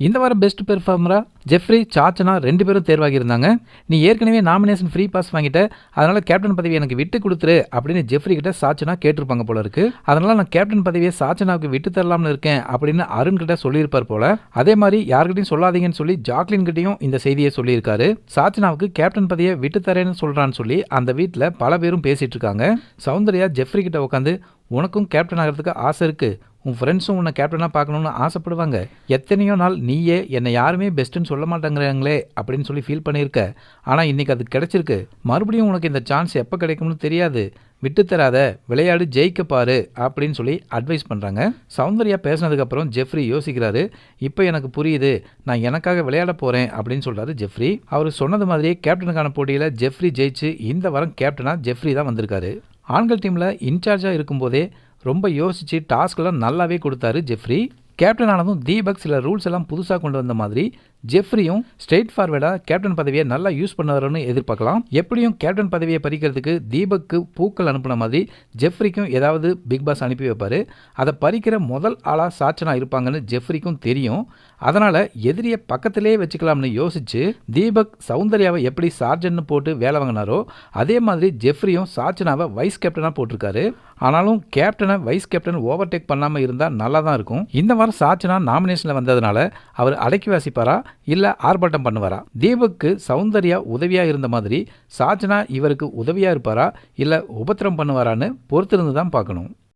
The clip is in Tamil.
இந்த வாரம் பெஸ்ட் பெர்ஃபார்மரா ஜெஃப்ரி, சாச்சனா 2 பேரும் தேர்வாகி இருந்தாங்க. நீ ஏற்கனவே நாமினேஷன் ஃப்ரீ பாஸ் வாங்கிட்ட, அதனால கேப்டன் பதவி எனக்கு விட்டு கொடுத்துரு அப்படின்னு ஜெஃப்ரி கிட்ட சாச்சனா கேட்டிருப்பாங்க போல இருக்கு. அதனால நான் கேப்டன் பதவியை சாச்சனாவுக்கு விட்டு தரலாம்னு இருக்கேன் அப்படின்னு அருண் கிட்ட சொல்லியிருப்பார் போல. அதே மாதிரி யார்கிட்டையும் சொல்லாதீங்கன்னு சொல்லி ஜாக்லின் கிட்டையும் இந்த செய்தியை சொல்லியிருக்காரு. சாச்சனாவுக்கு கேப்டன் பதவியை விட்டு தரேன்னு சொல்றான்னு சொல்லி அந்த வீட்டில் பல பேரும் பேசிட்டு இருக்காங்க. சௌந்தர்யா ஜெஃப்ரி கிட்ட உட்காந்து, உனக்கும் கேப்டன் ஆகிறதுக்கு ஆசை இருக்கு, உன் ஃப்ரெண்ட்ஸும் உன்னை கேப்டனாக பார்க்கணுன்னு ஆசைப்படுவாங்க, எத்தனையோ நாள் நீயே என்னை யாருமே பெஸ்ட்டுன்னு சொல்ல மாட்டேங்கிறாங்களே அப்படின்னு சொல்லி ஃபீல் பண்ணியிருக்க. ஆனால் இன்றைக்கி அது கிடைச்சிருக்கு. மறுபடியும் உனக்கு இந்த சான்ஸ் எப்போ கிடைக்கும்னு தெரியாது, விட்டுத்தராத, விளையாடு, ஜெயிக்க பாரு அப்படின்னு சொல்லி அட்வைஸ் பண்ணுறாங்க. சௌந்தர்யா பேசினதுக்கப்புறம் ஜெஃப்ரி யோசிக்கிறாரு. இப்போ எனக்கு புரியுது, நான் எனக்காக விளையாட போகிறேன் அப்படின்னு சொல்கிறாரு ஜெஃப்ரி. அவர் சொன்னது மாதிரியே கேப்டனுக்கான போட்டியில் ஜெஃப்ரி ஜெயிச்சு இந்த வாரம் கேப்டனாக ஜெஃப்ரி தான் வந்திருக்காரு. ஆண்கள் டீமில் இன்சார்ஜாக இருக்கும்போதே ரொம்ப யோசித்து டாஸ்க்லாம் நல்லாவே கொடுத்தாரு ஜெஃப்ரி. கேப்டன் ஆனதும் தீபக் சில ரூல்ஸ் எல்லாம் புதுசாக கொண்டு வந்த மாதிரி ஜெஃப்ரியும் ஸ்ட்ரெயிட் ஃபார்வேர்டாக கேப்டன் பதவியை நல்லா யூஸ் பண்ணுவாருன்னு எதிர்பார்க்கலாம். எப்படியும் கேப்டன் பதவியை பறிக்கிறதுக்கு தீபக்கு பூக்கள் அனுப்புன மாதிரி ஜெஃப்ரிக்கும் ஏதாவது பிக் பாஸ் அனுப்பி வைப்பார். அதை பறிக்கிற முதல் ஆளாக சாச்சனா இருப்பாங்கன்னு ஜெஃப்ரிக்கும் தெரியும். அதனால் எதிரியை பக்கத்திலே வச்சுக்கலாம்னு யோசிச்சு தீபக் சௌந்தர்யாவை எப்படி சார்ஜன்னு போட்டு வேலை வாங்கினாரோ அதே மாதிரி ஜெஃப்ரியும் சாச்சனாவை வைஸ் கேப்டனாக போட்டிருக்காரு. ஆனாலும் கேப்டனை வைஸ் கேப்டன் ஓவர்டேக் பண்ணாமல் இருந்தால் நல்லா தான் இருக்கும். இந்த வாரம் சாச்சனா நாமினேஷனில் வந்ததுனால அவர் அடக்கி வாசிப்பாரா இல்லை ஆர்ப்பாட்டம் பண்ணுவாரா? தீபக்கு சௌந்தர்யா உதவியாக இருந்த மாதிரி சாச்சனா இவருக்கு உதவியாக இருப்பாரா இல்லை உபத்திரம் பண்ணுவாரான்னு பொறுத்திருந்து தான் பார்க்கணும்.